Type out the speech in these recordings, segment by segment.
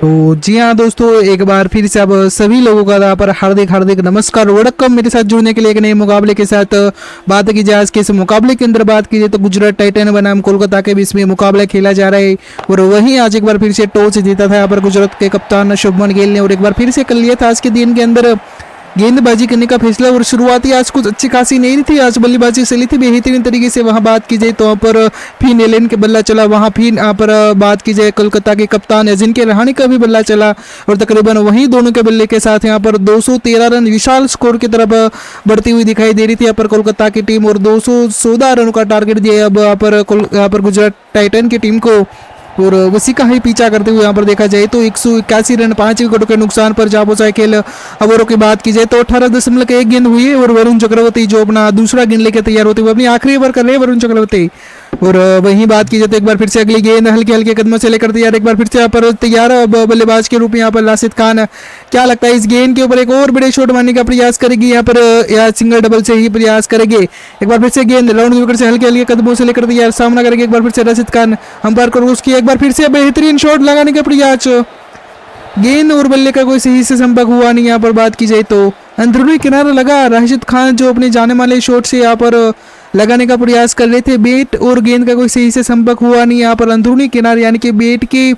तो जी हाँ दोस्तों, एक बार फिर से आप सभी लोगों का यहाँ पर हार्दिक हार्दिक नमस्कार वड़क्कम। मेरे साथ जुड़ने के लिए एक नए मुकाबले के साथ बात की जाए। आज के इस मुकाबले के अंदर बात की जाए तो गुजरात टाइटन बनाम कोलकाता के बीच में मुकाबला खेला जा रहा है। और वहीं आज एक बार फिर से टॉस जीता था यहाँ पर गुजरात के कप्तान शुभमन गिल ने, और एक बार फिर से कर लिया था आज के दिन के अंदर गेंदबाजी करने का फैसला। और शुरुआती आज कुछ अच्छी खासी नहीं थी, आज बल्लेबाजी चली थी बेहतरीन तरीके से। वहां बात की जाए तो वहाँ पर फिर एलन के बल्ला चला, वहां फिर यहाँ पर बात की जाए कोलकाता के कप्तान अजिंक्य रहाणे का भी बल्ला चला, और तकरीबन वहीं दोनों के बल्ले के साथ यहाँ पर 213 रन विशाल स्कोर की तरफ बढ़ती हुई दिखाई दे रही थी यहाँ पर कोलकाता की टीम। और 214 रनों का टारगेट दिया अब यहाँ पर गुजरात टाइटन की टीम को, और उसी का ही पीछा करते हुए यहाँ पर देखा जाए तो 181 रन 5 विकेटों के नुकसान पर जा पहुंचा खेल। ओवरों की बात की जाए तो 18.1 गेंद हुई है, और वरुण चक्रवर्ती जो अपना दूसरा गेंद लेकर तैयार होते हुए अपनी आखिरी ओवर कर रहे हैं वरुण चक्रवर्ती। और वहीं बात की जाए तो एक बार फिर से अगली गेंद हल्के हल्के कदमों से लेकर तैयार, एक बार फिर से यहाँ पर तैयार बल्लेबाज के रूप में यहाँ पर राशिद खान। क्या लगता है इस गेंद के ऊपर एक और बड़े शॉट मारने का प्रयास करेगी यहाँ पर, या सिंगल डबल से ही प्रयास करेंगे। एक बार फिर से गेंद राउंड विकेट से हल्के हल्के कदमों से लेकर तैयार, सामना करेंगे एक बार फिर से राशिद खान। अंपायर को उसकी एक बार फिर से बेहतरीन शॉट लगाने का प्रयास, गेंद और बल्ले का कोई सही से संपर्क हुआ नहीं। यहाँ पर बात की जाए तो अंदरूनी किनारा लगा, राशिद खान जो अपने जाने वाले शॉट से यहाँ पर लगाने का प्रयास कर रहे थे, बैट और गेंद का कोई सही से संपर्क हुआ नहीं। यहाँ पर अंदरूनी किनारे यानी कि बैट के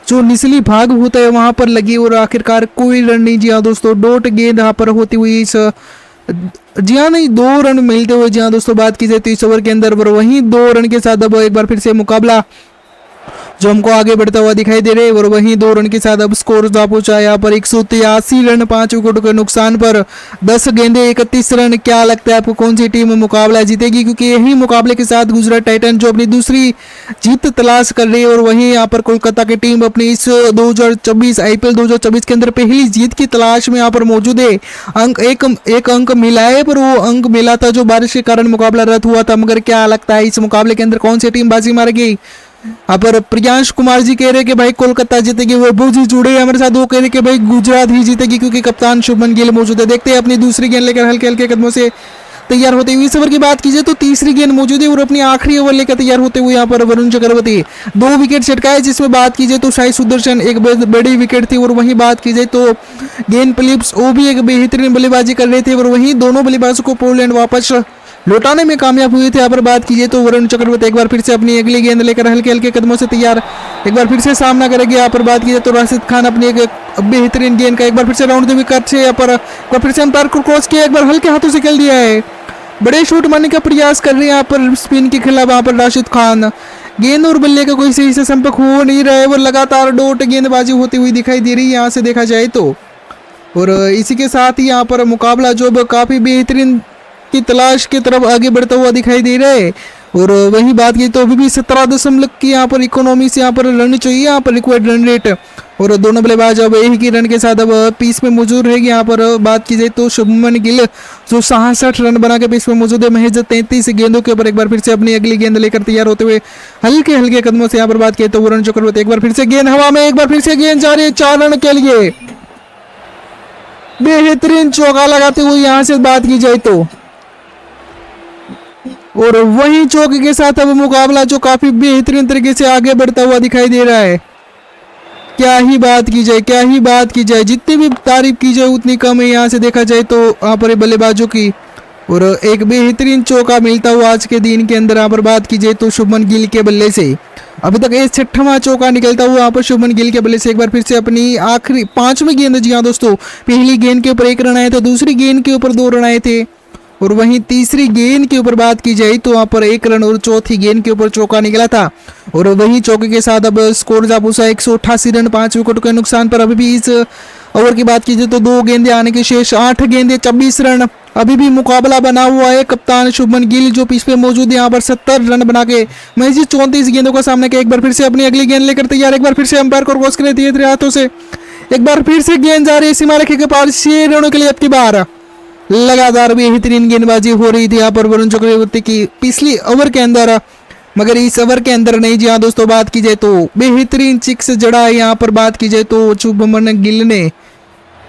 जो निचली भाग होता है वहां पर लगी, और आखिरकार कोई रन नहीं। जी हाँ दोस्तों, डॉट गेंद यहाँ पर होती हुई इस जी हाँ नहीं 2 रन मिलते हुए जी हाँ दोस्तों बात की जाए तो इस ओवर के अंदर, वहीं 2 रन के साथ अब एक बार फिर से मुकाबला जो हमको आगे बढ़ता हुआ दिखाई दे रहे हैं। और वहीं 2 रन के साथ अब स्कोर जा पहुंचा यहाँ पर 183 रन 5 विकेटों के नुकसान पर 10 गेंदे 31 रन। क्या लगता है आपको कौन सी टीम मुकाबला जीतेगी, क्योंकि यही मुकाबले के साथ गुजरात टाइटन जो अपनी दूसरी जीत तलाश कर रही है, और वहीं यहाँ पर कोलकाता की टीम अपनी इस 2024 IPL 2024 के अंदर पहली जीत की तलाश में यहाँ पर मौजूद है। एक अंक मिला है, पर वो अंक मिला था जो बारिश के कारण मुकाबला रद्द हुआ था। मगर क्या लगता है इस मुकाबले के अंदर कौन सी टीम बाजी मारेगी। यहाँ पर प्रियांश कुमार जी कह रहे कि भाई कोलकाता जीतेगी, वैभव जी जुड़े हमारे साथ, वो कह रहे कि भाई गुजरात ही जीतेगी क्योंकि कप्तान शुभमन गिल मौजूद है। देखते हैं अपनी दूसरी गेंद लेकर हल्के हल्के कदमों से तैयार होते हुए। इस ओवर की बात कीजिए तो तीसरी गेंद मौजूद है, और अपनी आखिरी ओवर लेकर तैयार होते हुए यहाँ पर वरुण चक्रवर्ती 2 विकेट छटकाए, जिसमें बात की जाए तो साई सुदर्शन एक बड़ी विकेट थी। और वहीं बात की जाए तो गेंद फिलिप्स वो भी एक बेहतरीन बल्लेबाजी कर रहे थे, और वहीं दोनों बल्लेबाजों को पोलैंड वापस लौटाने में कामयाब हुए थे। यहाँ पर बात कीजिए तो वरुण चक्रवर्ती एक बार फिर से अपनी अगली गेंद लेकर हल्के हल्के कदमों से तैयार, एक बार फिर से सामना करेंगे। यहाँ पर बात कीजिए तो राशिद खान अपनी एक बेहतरीन गेंद का एक बार फिर से राउंड विकेट से यहाँ पर फिर से अंपायर को क्रॉस किया, एक बार हल्के हाथों से खेल दिया है। बड़े शॉट मारने का प्रयास कर रहे हैं यहाँ पर स्पिन के खिलाफ यहाँ पर राशिद खान। गेंद और बल्ले का कोई सही से संपर्क हो नहीं रहा है, वो लगातार डॉट गेंदबाजी होती हुई दिखाई दे रही है यहाँ से देखा जाए तो। और इसी के साथ ही यहाँ पर मुकाबला जो अब काफी बेहतरीन की तलाश की तरफ आगे बढ़ता हुआ दिखाई दे रहा है। और वही बात की तो अभी भी 17 की यहाँ पर इकोनॉमी से यहाँ पर रन चाहिए, यहाँ पर रिक्वायर्ड रन रेट, और दोनों बल्लेबाज अब एक ही रन के साथ अब पीस में मौजूद रहेगी। यहाँ पर बात की जाए तो शुभमन गिल जो 66 रन बना के पीस में मौजूद है, महज 33 गेंदों के ऊपर एक बार फिर से अपनी अगली गेंद लेकर तैयार होते हुए हल्के हल्के कदमों से यहाँ पर बात की तो वरुण चक्रवर्ती एक बार फिर से गेंद हवा में, एक बार फिर से गेंद जा रही है 4 रन के लिए, बेहतरीन चौका लगाते हुए यहाँ से बात की जाए तो। और वही चौके के साथ अब मुकाबला जो काफी बेहतरीन तरीके से आगे बढ़ता हुआ दिखाई दे रहा है। क्या ही बात की जाए, क्या ही बात की जाए, जितनी भी तारीफ की जाए उतनी कम है यहाँ से देखा जाए तो यहाँ पर बल्लेबाजों की। और एक बेहतरीन चौका मिलता हुआ आज के दिन के अंदर यहाँ पर बात की जाए तो शुभमन गिल के बल्ले से अभी तक 6वां चौका निकलता हुआ यहाँ पर शुभमन गिल के बल्ले से। एक बार फिर से अपनी आखिरी 5वीं गेंद, जी हाँ दोस्तों, पहली गेंद के ऊपर 1 रन आए थे, दूसरी गेंद के ऊपर 2 रन आए थे, और वहीं तीसरी गेंद के ऊपर बात की जाए तो वहां पर 1 रन और चौथी गेंद के ऊपर चौका निकला था। और वहीं चौके के साथ अब स्कोर जा पहुंचा 188 रन 5 विकेटों के नुकसान पर। अभी भी इस ओवर की बात कीजिए तो 2 गेंदें आने के शेष 8 गेंदें 24 रन। अभी भी मुकाबला बना हुआ है। कप्तान शुभमन गिल जो पिच पे मौजूद है यहाँ पर 70 रन बना के महज 34 गेंदों का सामना किया। एक बार फिर से अपनी अगली गेंद लेकर तैयार, एक बार फिर से अंपायर को क्रॉस कर दिए थे हाथों से, एक बार फिर से गेंद जा रही है सीमा रेखा के पार 6 रनों के लिए। अब की बार लगातार बेहतरीन गेंदबाजी हो रही थी यहाँ पर वरुण चक्रवर्ती की पिछली ओवर के अंदर, मगर इस ओवर के अंदर नहीं। जी हाँ दोस्तों, बात की जाए तो बेहतरीन सिक्स जड़ा है यहाँ पर बात की जाए तो शुभमन गिल ने,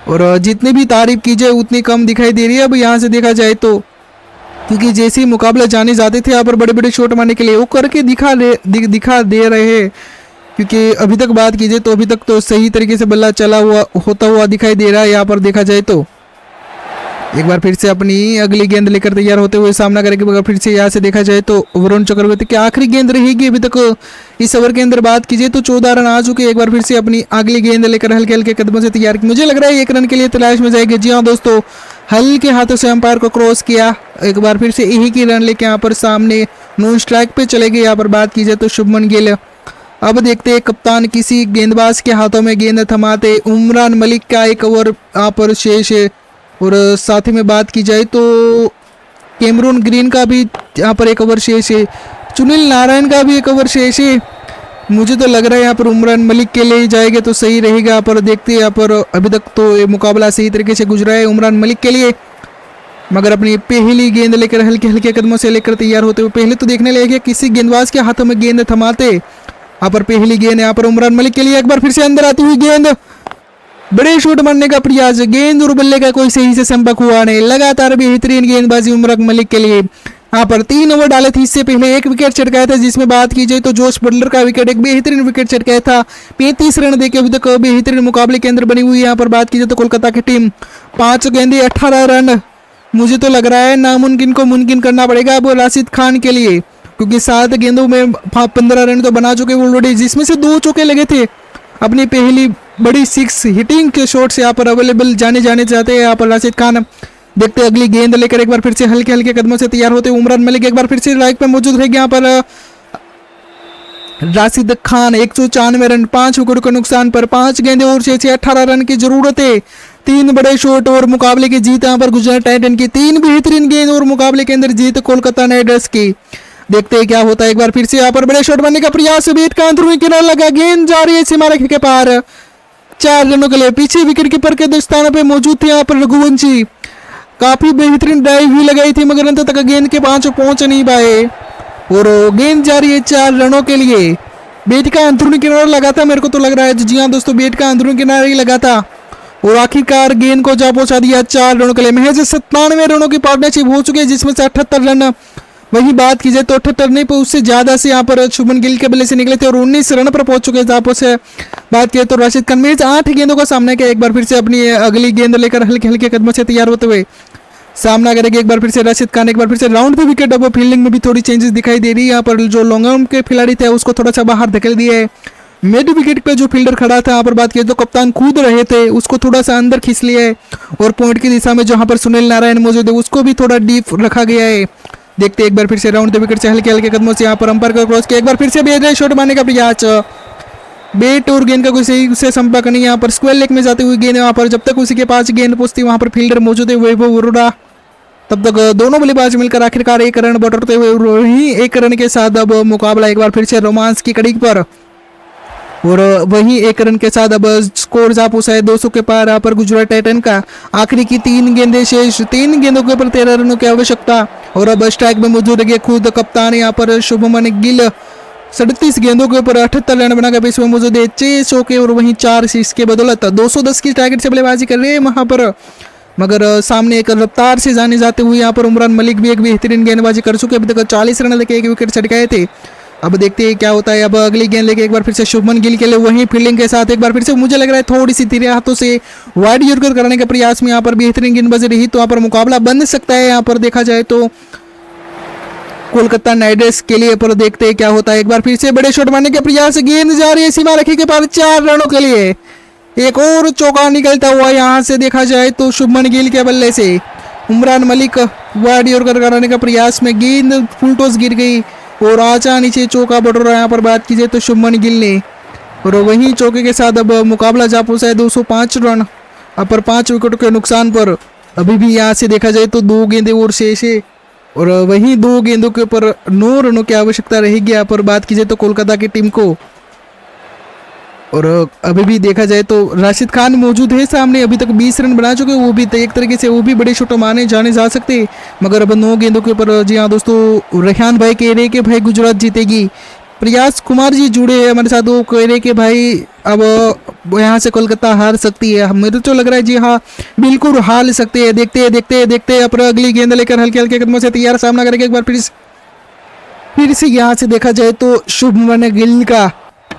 और जितनी भी तारीफ की जाए उतनी कम दिखाई दे रही है अब यहाँ से देखा जाए तो, क्योंकि जैसे ही मुकाबला जाने जाते थे यहाँ पर बड़े बड़े शॉट मारने के लिए वो करके दिखा दे रहे हैं क्योंकि अभी तक बात कीजिए तो अभी तक तो सही तरीके से बल्ला चला हुआ होता हुआ दिखाई दे रहा है। यहाँ पर देखा जाए तो एक बार फिर से अपनी अगली गेंद लेकर तैयार होते हुए सामना करेंगे। फिर से यहाँ से देखा जाए तो वरुण चक्रवर्ती की आखिरी गेंद रहेगी अभी तक इस ओवर के अंदर। बात कीजिए तो 14 रन आ चुके। एक बार फिर से अपनी अगली गेंद लेकर हल्के हल्के कदमों से तैयार, मुझे लग रहा है 1 रन के लिए तलाश में जाएगी। जी हाँ दोस्तों, हल्के हाथों से अंपायर को क्रॉस किया। एक बार फिर से यही की रन लेके यहाँ पर सामने नॉन स्ट्राइक पे चले गए। यहाँ पर बात की जाए तो शुभमन गिल, अब देखते हैं कप्तान किसी गेंदबाज के हाथों में गेंद थमाते। उमरान मलिक का एक ओवर यहाँ पर शेष है। और साथ ही में बात की जाए तो कैमरून ग्रीन का भी यहाँ पर एक ओवर शेष है। सुनील नारायण का भी एक ओवर शेष है। मुझे तो लग रहा है यहाँ पर उमरान मलिक के लिए जाएंगे तो सही रहेगा। यहाँ पर देखते हैं, यहाँ पर अभी तक तो ये मुकाबला सही तरीके से गुजरा है उमरान मलिक के लिए, मगर अपनी पहली गेंद लेकर हल्के हल्के कदमों से लेकर तैयार होते हुए पहले तो देखने लगे किसी गेंदबाज के हाथों में गेंद थमाते। यहाँ पर पहली गेंद यहाँ पर उमरान मलिक के लिए, एक बार फिर से अंदर आती हुई गेंद, बड़े शॉट मारने का प्रयास, गेंद और बल्ले का कोई सही से संपर्क हुआ नहीं। लगातार बेहतरीन गेंदबाजी उमरान मलिक के लिए। यहाँ पर 3 ओवर डाले थे, इससे पहले 1 विकेट चटकाया था, जिसमें बात की जाए तो जोश बटलर का विकेट, एक बेहतरीन विकेट चटकाया था। 35 रन देके अभी तक बेहतरीन मुकाबले के अंदर बनी हुई है। यहाँ पर बात की जाए तो कोलकाता की टीम 5 गेंदे 18 रन, मुझे तो लग रहा है नामुमकिन को मुमकिन करना पड़ेगा अब राशिद खान के लिए, क्योंकि 7 गेंदों में 15 रन तो बना चुके ऑलरेडी, जिसमें से 2 चौके लगे थे। अपनी पहली बड़ी 6 हिटिंग के शॉट से यहाँ पर अवेलेबल जाने चाहते हैं यहाँ पर राशिद खान। देखते अगली गेंद लेकर एक बार फिर से हल्के हल्के कदमों से तैयार होते उमरान मलिक एक बार फिर से राइट पे मौजूद रहेगी। यहाँ पर राशिद खान 194 रन, 5 विकेट के नुकसान पर 5 गेंदे और 18 रन की जरूरत है। 3 बड़े शॉट और मुकाबले की जीत यहाँ पर गुजरात टाइटन की, 3 बेहतरीन गेंद और मुकाबले के अंदर जीत कोलकाता नाइट राइडर्स की। देखते हैं क्या होता है। एक बार फिर से यहाँ पर बड़े शॉट बनने का प्रयास, बैट का अंदरूनी किनारा लगा, गेंद जा रही है सीमा रेखा के पार। 4 रनों के लिए पीछे विकेट कीपर के दस्ताने पे मौजूद थे यहाँ पर रघुवंशी, काफी बेहतरीन ड्राइव भी लगाई थी, मगर अंत तक गेंद के 5 पहुंच नहीं पाए और गेंद जा रही है 4 रनों के लिए। बैट का अंदरूनी किनारा लगा था, मेरे को तो लग रहा है जी हाँ दोस्तों, बैट का अंदरूनी किनारा ही लगा था और आखिरकार गेंद को जा पहुंचा दिया 4 रनों के लिए। महज 97 रनों की पार्टनरशिप हो चुकी है, जिसमें से 78 रन, वही बात की जाए तो 78 नहीं पर उससे ज्यादा से यहाँ पर शुभमन गिल के बल्ले से निकले थे और 19 रन पर पहुंच चुके थे। आपस से बात किया तो राशिद खान में 8 गेंदों का सामना किया। एक बार फिर से अपनी अगली गेंद लेकर हल्के हल्के कदमों से तैयार होते हुए सामना करेंगे एक बार फिर से राशिद खान। एक बार फिर से राउंड पे विकेट, अब फील्डिंग में भी थोड़ी चेंजेस दिखाई दे रही है। यहाँ पर जो लॉन्ग ऑन के खिलाड़ी थे उसको थोड़ा सा बाहर धकेल दिया है। मिड विकेट पे जो फील्डर खड़ा था यहाँ पर बात किया तो कप्तान कूद रहे थे, उसको थोड़ा सा अंदर खींच लिया है और पॉइंट की दिशा में जहाँ पर सुनील नारायण मौजूद है उसको भी थोड़ा डीप रखा गया है। देखते एक बार फिर से राउंड द विकेट से हल्के हल्के कदमों से यहाँ पर अंपायर को क्रॉस किया। एक बार फिर से बेहद शॉट मारने का प्रयास, बैट और गेंद का कोई सही से संपर्क नहीं। यहाँ पर स्क्वायर लेग में जाती हुई गेंद, वहाँ पर जब तक उसी के पास गेंद पहुंचती वहाँ पर फील्डर मौजूद है वैभव अरोड़ा, तब तक दोनों बल्लेबाज मिलकर आखिरकार 1 रन बटोरते हुए वही 1 रन के साथ अब मुकाबला एक बार फिर से रोमांस की कड़ी पर, और वही 1 रन के साथ अब स्कोर जा पहुंचा है 200 के पार यहाँ पर गुजरात टाइटन का। आखिरी की 3 गेंदें शेष, 3 गेंदों के ऊपर 13 रनों की आवश्यकता और अब स्ट्राइक में मौजूद है खुद कप्तान यहाँ पर शुभमन गिल। 37 गेंदों के ऊपर 78 रन बनाकर बीच में मौजूद है 6 चौके और वहीं 4 6 के बदौलत 210 की टारगेट से बल्लेबाजी कर रहे हैं वहां पर, मगर सामने एक रफ्तार से जाते हुए यहाँ पर उमरान मलिक भी एक बेहतरीन गेंदबाजी कर चुके, अभी तक 40 रन लेके 1 विकेट छटकाए थे। अब देखते हैं क्या होता है। अब अगली गेंद लेके एक बार फिर से शुभमन गिल के लिए वही फील्डिंग के साथ एक बार फिर से मुझे लग रहा है थोड़ी सी धीरे हाथों से वाइड यॉर्कर कराने के प्रयास में यहाँ पर बेहतरीन गेंदबाजी रही तो यहाँ पर मुकाबला बन सकता है। यहाँ पर देखा जाए तो कोलकाता नाइट राइडर्स के लिए, पर देखते हैं क्या होता है। एक बार फिर से बड़े शॉट मारने का प्रयास, गेंद जा रही है सीमा रेखा के पार 4 रनों के लिए। एक और चौका निकलता हुआ यहाँ से देखा जाए तो शुभमन गिल के बल्ले से उमरान मलिक वाइड यॉर्कर कराने का प्रयास में गेंद फुल टॉस गिर गई और आचा नीचे चौका बटोरा यहाँ पर बात की जाए तो शुभमन गिल ने, और वहीं चौके के साथ अब मुकाबला जा पहुंचा है 205 रन पर 5 विकेट के नुकसान पर। अभी भी यहाँ से देखा जाए तो 2 गेंदें और शेष है और वहीं 2 गेंदों के ऊपर 9 रनों की आवश्यकता रहेगी यहाँ पर बात की जाए तो कोलकाता की टीम को। और अभी भी देखा जाए तो राशिद खान मौजूद है सामने, अभी तक 20 रन बना चुके, वो भी एक तरीके से वो भी बड़े शॉट माने जाने जा सकते, मगर अब 9 गेंदों के ऊपर जी हाँ दोस्तों रेहान भाई कह रहे कि भाई गुजरात जीतेगी। प्रयास कुमार जी जुड़े हैं हमारे साथ, वो कह रहे कि भाई अब यहाँ से कोलकाता हार सकती है। मुझे तो लग रहा है जी हाँ बिल्कुल हार सकते हैं। देखते हैं अब अगली गेंद लेकर हल्के हल्के कदमों से तैयार सामना करेंगे एक बार फिर से यहाँ से देखा जाए तो शुभमन गिल का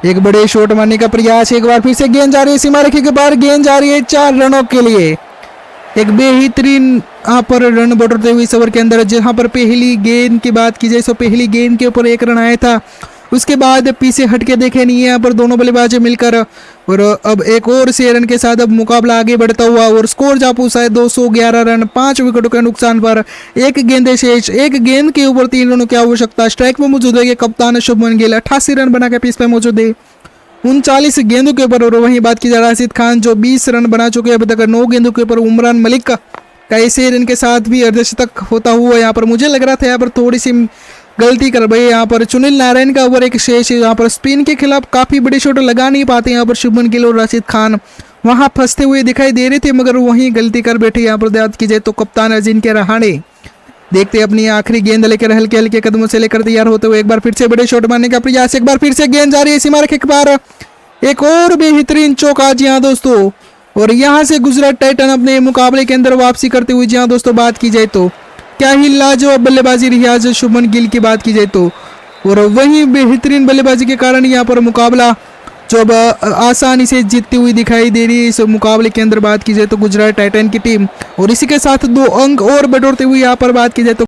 एक बड़े शॉट मारने का प्रयास, एक बार फिर से गेंद जा रही है सीमा रेखा के बाहर, गेंद जा रही है 4 रनों के लिए। एक बेहतरीन यहाँ पर रन बटोरते हुए इस ओवर के अंदर, जहाँ पर पहली गेंद की बात की जाए तो पहली गेंद के ऊपर 1 रन आया था, उसके बाद पीछे हट के देखे नहीं है यहाँ पर दोनों बल्लेबाज मिलकर, और अब एक और 6 रन के साथ अब मुकाबला आगे बढ़ता हुआ और स्कोर जा पहुंचा है 211 रन 5 विकेटों के नुकसान पर। एक गेंद शेष, एक गेंद के ऊपर 3 रनों की आवश्यकता। स्ट्राइक में मौजूद है कप्तान शुभमन गिल, 88 रन बना के पीस पे मौजूद है 39 गेंदों के ऊपर। और वहीं बात की जाए राशिद खान जो 20 रन बना चुके हैं अभी तक 9 गेंदों के ऊपर। उमरान मलिक का ऐसे रन के साथ भी अर्धशतक होता हुआ यहाँ पर मुझे लग रहा था यहाँ पर थोड़ी सी गलती कर भाई। यहाँ पर सुनील नारायण का ओवर एक शेष है, यहाँ पर स्पिन के खिलाफ काफी बड़े शॉट लगा नहीं पाते यहाँ पर शुभमन गिल और राशिद खान वहां फंसते हुए दिखाई दे रहे थे, मगर वहीं गलती कर बैठे। यहाँ पर बात की जाए तो कप्तान अजिंक्य रहाणे देखते अपनी आखिरी गेंद लेकर हल्के हल्के कदमों से लेकर तैयार होते हुए एक बार फिर से बड़े शॉट मारने का प्रयास, एक बार फिर से गेंद जा रही है सीमा रेखा के बाहर, एक और बेहतरीन चौका जी हाँ दोस्तों। और यहाँ से गुजरात टाइटन अपने मुकाबले के अंदर वापसी करते हुए जी हाँ दोस्तों बात की जाए तो क्या ही लाजवाब बल्लेबाजी रही आज शुभमन गिल की बात की जाए तो। और वहीं बेहतरीन बल्लेबाजी के कारण यहाँ पर मुकाबला जो अब आसानी से जीतती हुई दिखाई दे रही है इस मुकाबले के अंदर बात की जाए तो गुजरात टाइटन की टीम। और इसी के साथ 2 अंक और बटोरते हुए यहाँ पर बात की जाए तो